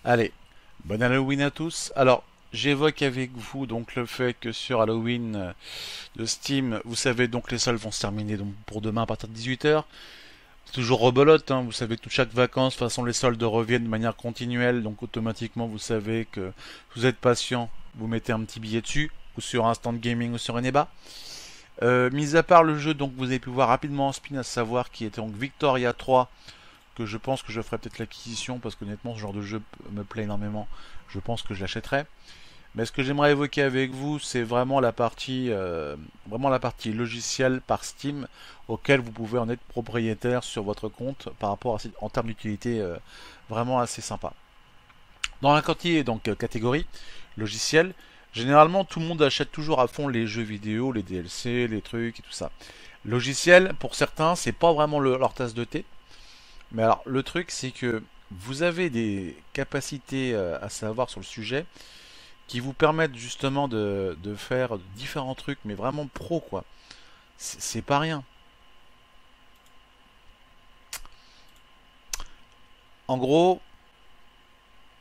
Allez, bon Halloween à tous. Alors, j'évoque avec vous donc le fait que sur Halloween de Steam, vous savez donc les soldes vont se terminer donc pour demain à partir de 18 h. C'est toujours rebelote, hein, vous savez que chaque vacances, de toute façon les soldes reviennent de manière continuelle, donc automatiquement vous savez que si vous êtes patient, vous mettez un petit billet dessus, ou sur un stand gaming ou sur un EBA. Mis à part le jeu, donc vous avez pu voir rapidement en spin, à savoir qui était donc Victoria 3, que je pense que je ferai peut-être l'acquisition parce qu'honnêtement ce genre de jeu me plaît énormément. Je pense que je l'achèterai. Mais ce que j'aimerais évoquer avec vous, c'est vraiment la partie logicielle par Steam auquel vous pouvez en être propriétaire sur votre compte par rapport à en termes d'utilité vraiment assez sympa. Dans la catégorie logiciel, généralement tout le monde achète toujours à fond les jeux vidéo, les DLC, les trucs et tout ça. Logiciel, pour certains, c'est pas vraiment leur tasse de thé. Mais alors, le truc, c'est que vous avez des capacités à savoir sur le sujet qui vous permettent justement de faire différents trucs, mais vraiment pro, quoi. C'est pas rien. En gros,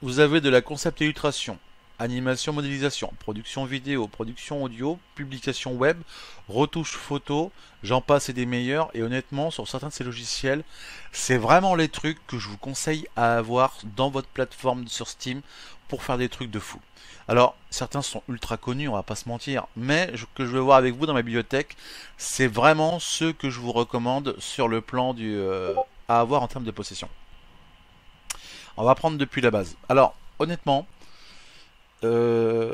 vous avez de la concept illustration, animation, modélisation, production vidéo, production audio, publication web, retouche photo, j'en passe et des meilleurs. Et honnêtement, sur certains de ces logiciels, c'est vraiment les trucs que je vous conseille à avoir dans votre plateforme sur Steam pour faire des trucs de fou. Alors, certains sont ultra connus, on va pas se mentir, mais que je vais voir avec vous dans ma bibliothèque, c'est vraiment ceux que je vous recommande sur le plan à avoir en termes de possession. On va prendre depuis la base. Alors, honnêtement,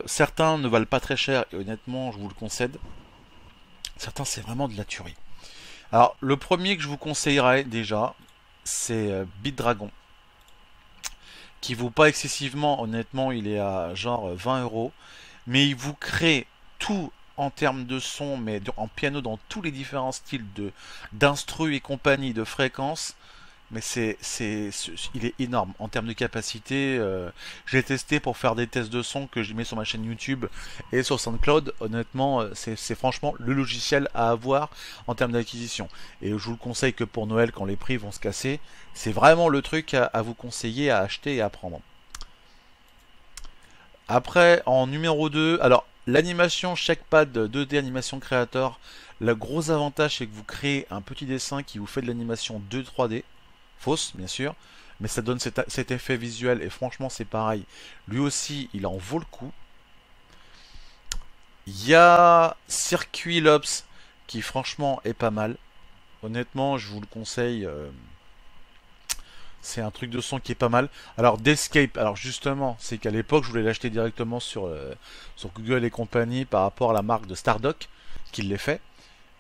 certains ne valent pas très cher et honnêtement, je vous le concède. Certains, c'est vraiment de la tuerie. Alors, le premier que je vous conseillerais déjà, c'est BitDragon, qui vaut pas excessivement. Honnêtement, il est à genre 20 euros, mais il vous crée tout en termes de son, mais en piano dans tous les différents styles d'instru et compagnie, de fréquences. Mais il est énorme en termes de capacité. Je l'ai testé pour faire des tests de son que j'ai mis sur ma chaîne YouTube et sur SoundCloud. Honnêtement, c'est franchement le logiciel à avoir en termes d'acquisition. Et je vous le conseille que pour Noël, quand les prix vont se casser, c'est vraiment le truc à vous conseiller, à acheter et à prendre. Après, en numéro 2, alors l'animation Shackpad 2D Animation Creator, le gros avantage c'est que vous créez un petit dessin qui vous fait de l'animation 2 3D. Fausse, bien sûr, mais ça donne cet effet visuel et franchement c'est pareil. Lui aussi, il en vaut le coup. Il y a Circuit Lops qui franchement est pas mal. Honnêtement, je vous le conseille. C'est un truc de son qui est pas mal. Alors Descape, alors justement, c'est qu'à l'époque je voulais l'acheter directement sur Google et compagnie par rapport à la marque de Stardock qui l'ait fait.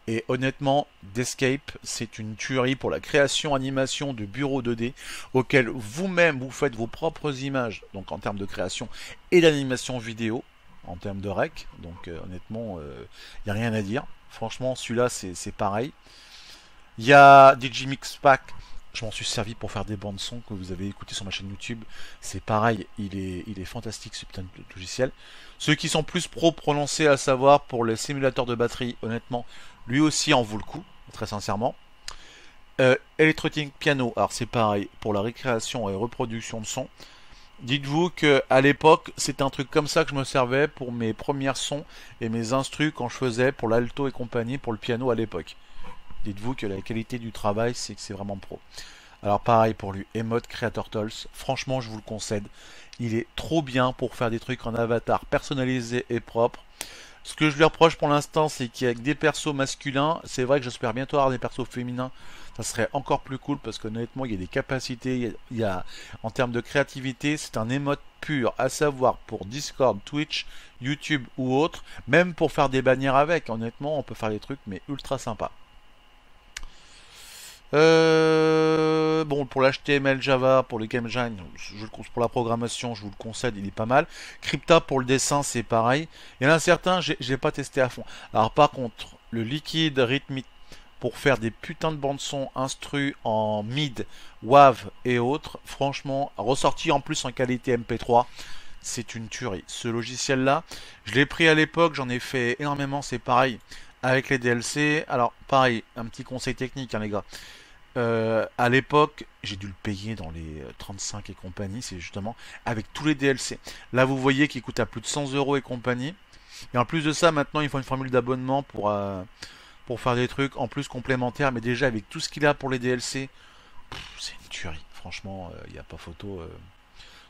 Et honnêtement, Descape, c'est une tuerie pour la création animation de bureaux 2D auquel vous-même vous faites vos propres images, donc en termes de création et d'animation vidéo, en termes de rec. Donc honnêtement, il n'y a rien à dire. Franchement, celui-là, c'est pareil. Il y a Digimix Pack. Je m'en suis servi pour faire des bandes son que vous avez écouté sur ma chaîne YouTube. C'est pareil, il est fantastique ce putain de logiciel. Ceux qui sont plus pro prononcés à savoir pour les simulateurs de batterie, honnêtement, lui aussi en vaut le coup, très sincèrement. Electronic Piano, alors c'est pareil, pour la récréation et reproduction de son. Dites-vous que à l'époque, c'est un truc comme ça que je me servais pour mes premiers sons et mes instrus quand je faisais pour l'alto et compagnie pour le piano à l'époque. Dites-vous que la qualité du travail, c'est que c'est vraiment pro. Alors pareil pour lui, Emote Creator Tools, franchement je vous le concède, il est trop bien pour faire des trucs en avatar personnalisés et propres. Ce que je lui reproche pour l'instant, c'est qu'avec des persos masculins, c'est vrai que j'espère bientôt avoir des persos féminins, ça serait encore plus cool parce qu'honnêtement il y a des capacités, en termes de créativité, c'est un emote pur, à savoir pour Discord, Twitch, YouTube ou autre, même pour faire des bannières avec, honnêtement on peut faire des trucs mais ultra sympas. Bon, pour l'HTML, Java, pour le game design, pour la programmation, je vous le concède, il est pas mal. Crypta pour le dessin, c'est pareil. Il y en a certains, j'ai pas testé à fond. Alors par contre, le liquide rythmique pour faire des putains de bandes son instru en mid, WAV et autres, franchement, ressorti en plus en qualité MP3, c'est une tuerie. Ce logiciel-là, je l'ai pris à l'époque, j'en ai fait énormément, c'est pareil avec les DLC. Alors pareil, un petit conseil technique, hein, les gars. À l'époque, j'ai dû le payer dans les 35 et compagnie, c'est justement avec tous les DLC. Là, vous voyez qu'il coûte à plus de 100 euros et compagnie. Et en plus de ça, maintenant, il faut une formule d'abonnement pour faire des trucs en plus complémentaires. Mais déjà, avec tout ce qu'il a pour les DLC, c'est une tuerie. Franchement, il n'y a pas photo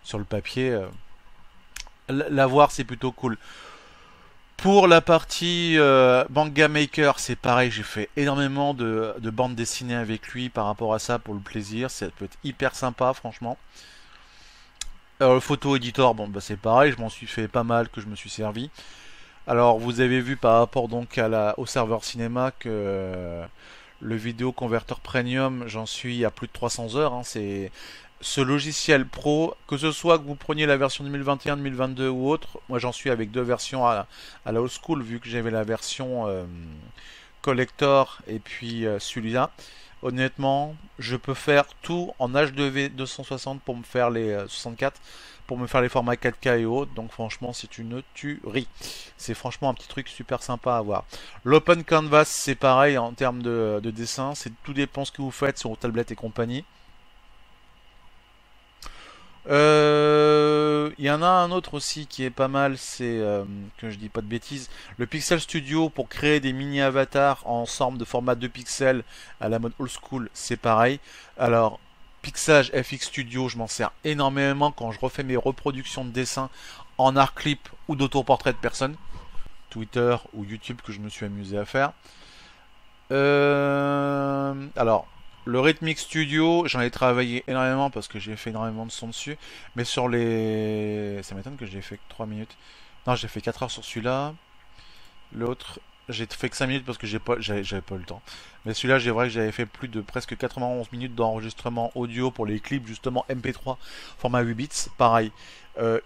sur le papier. L'avoir, c'est plutôt cool. Pour la partie Manga Maker, c'est pareil, j'ai fait énormément de bandes dessinées avec lui par rapport à ça pour le plaisir. Ça peut être hyper sympa, franchement. Photo Editor, bon, bah, c'est pareil, je m'en suis fait pas mal que je me suis servi. Alors, vous avez vu par rapport donc au serveur cinéma que le vidéo converteur premium, j'en suis à plus de 300 heures. Hein. C'est ce logiciel pro, que ce soit que vous preniez la version 2021, 2022 ou autre, moi j'en suis avec deux versions à la old school, vu que j'avais la version collector et puis celui-là. Honnêtement, je peux faire tout en H2V 260 pour me faire les 64, pour me faire les formats 4K et autres. Donc franchement, c'est une tuerie. C'est franchement un petit truc super sympa à voir. L'Open Canvas, c'est pareil en termes de dessin. C'est tout dépend ce que vous faites sur vos tablettes et compagnie. Il y en a un autre aussi qui est pas mal, c'est que je dis pas de bêtises, le Pixel Studio pour créer des mini avatars en forme de format 2 pixels à la mode old school, c'est pareil. Alors Pixage FX Studio, je m'en sers énormément quand je refais mes reproductions de dessins en art clip ou d'autoportrait de personnes, Twitter ou YouTube que je me suis amusé à faire. Alors, le Rhythmic Studio, j'en ai travaillé énormément parce que j'ai fait énormément de son dessus. Mais sur les... Ça m'étonne que j'ai fait que 3 minutes. Non, j'ai fait 4 heures sur celui-là. L'autre, j'ai fait que 5 minutes parce que j'avais pas eu le temps. Mais celui-là, j'ai vrai que j'avais fait plus de presque 91 minutes d'enregistrement audio pour les clips, justement MP3, format 8 bits. Pareil,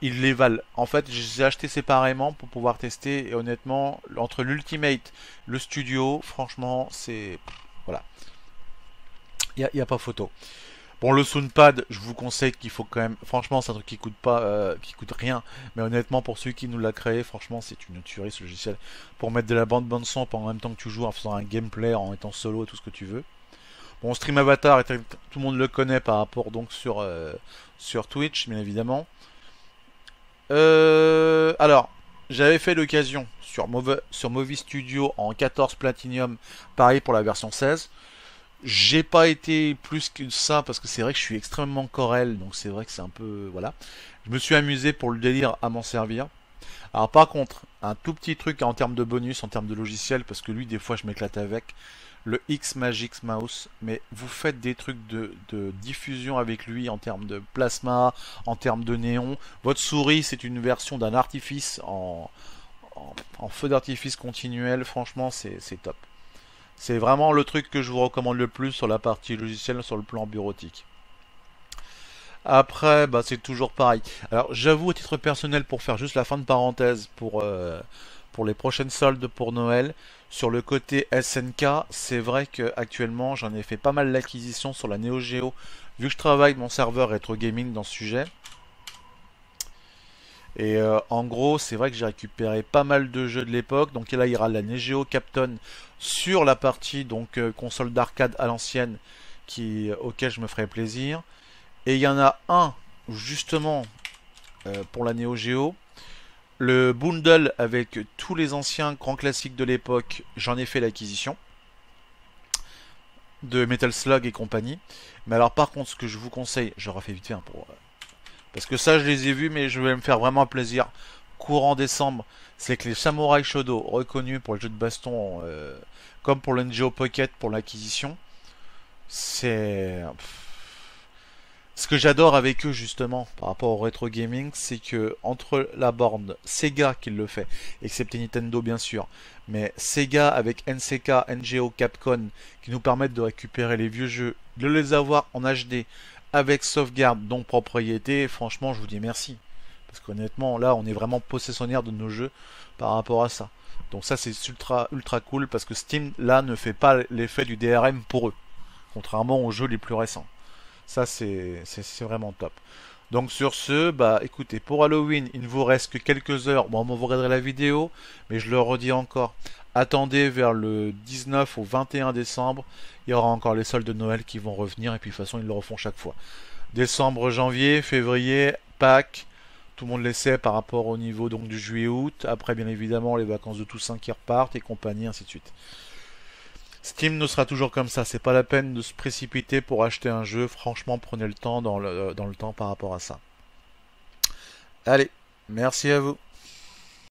ils les valent. En fait, je les ai achetés séparément pour pouvoir tester. Et honnêtement, entre l'Ultimate, le studio, franchement, c'est... Voilà. Il y a pas photo. Bon, le Soundpad, je vous conseille qu'il faut quand même. Franchement, c'est un truc qui coûte pas, qui coûte rien. Mais honnêtement, pour celui qui nous l'a créé, franchement, c'est une tuerie ce logiciel. Pour mettre de la bande son en même temps que tu joues, en faisant un gameplay, en étant solo et tout ce que tu veux. Bon, Stream Avatar, tout le monde le connaît par rapport donc sur Twitch, bien évidemment. Alors, j'avais fait l'occasion sur Movie Studio en 14 Platinum, pareil pour la version 16. J'ai pas été plus que ça parce que c'est vrai que je suis extrêmement corel, donc c'est vrai que c'est un peu voilà. Je me suis amusé pour le délire à m'en servir. Alors par contre, un tout petit truc en termes de bonus, en termes de logiciel, parce que lui des fois je m'éclate avec le X Magix Mouse, mais vous faites des trucs de diffusion avec lui en termes de plasma, en termes de néon. Votre souris c'est une version d'un artifice en feu d'artifice continuel. Franchement c'est top. C'est vraiment le truc que je vous recommande le plus sur la partie logicielle, sur le plan bureautique. Après, bah, c'est toujours pareil. Alors, j'avoue, à titre personnel, pour faire juste la fin de parenthèse pour les prochaines soldes pour Noël, sur le côté SNK, c'est vrai que actuellement, j'en ai fait pas mal d'acquisitions sur la Neo Geo, vu que je travaille mon serveur rétro gaming dans ce sujet. Et en gros, c'est vrai que j'ai récupéré pas mal de jeux de l'époque. Donc là, il y aura la Neo Geo Captain sur la partie donc console d'arcade à l'ancienne auquel je me ferai plaisir. Et il y en a un justement pour la Neo Geo. Le bundle avec tous les anciens grands classiques de l'époque, j'en ai fait l'acquisition de Metal Slug et compagnie. Mais alors par contre, ce que je vous conseille, je refais vite fait hein, parce que ça, je les ai vus, mais je vais me faire vraiment plaisir. Courant décembre, c'est que les Samurai Shodown, reconnus pour les jeux de baston, comme pour le Neo Pocket pour l'acquisition, c'est... Ce que j'adore avec eux justement par rapport au rétro gaming, c'est que entre la borne Sega qui le fait, excepté Nintendo bien sûr, mais Sega avec NCK, NGO, Capcom qui nous permettent de récupérer les vieux jeux, de les avoir en HD avec sauvegarde donc propriété, franchement je vous dis merci. Parce qu'honnêtement là on est vraiment possessionnaire de nos jeux par rapport à ça. Donc ça c'est ultra cool parce que Steam là ne fait pas l'effet du DRM pour eux, contrairement aux jeux les plus récents. Ça, c'est vraiment top. Donc sur ce, bah écoutez, pour Halloween, il ne vous reste que quelques heures. Bon, vous regarderez la vidéo, mais je le redis encore. Attendez vers le 19 au 21 décembre. Il y aura encore les soldes de Noël qui vont revenir. Et puis de toute façon, ils le refont chaque fois. Décembre, janvier, février, Pâques. Tout le monde le sait par rapport au niveau donc du juillet-août. Après, bien évidemment, les vacances de Toussaint qui repartent et compagnie, ainsi de suite. Steam ne sera toujours comme ça. C'est pas la peine de se précipiter pour acheter un jeu. Franchement, prenez le temps dans le temps par rapport à ça. Allez, merci à vous.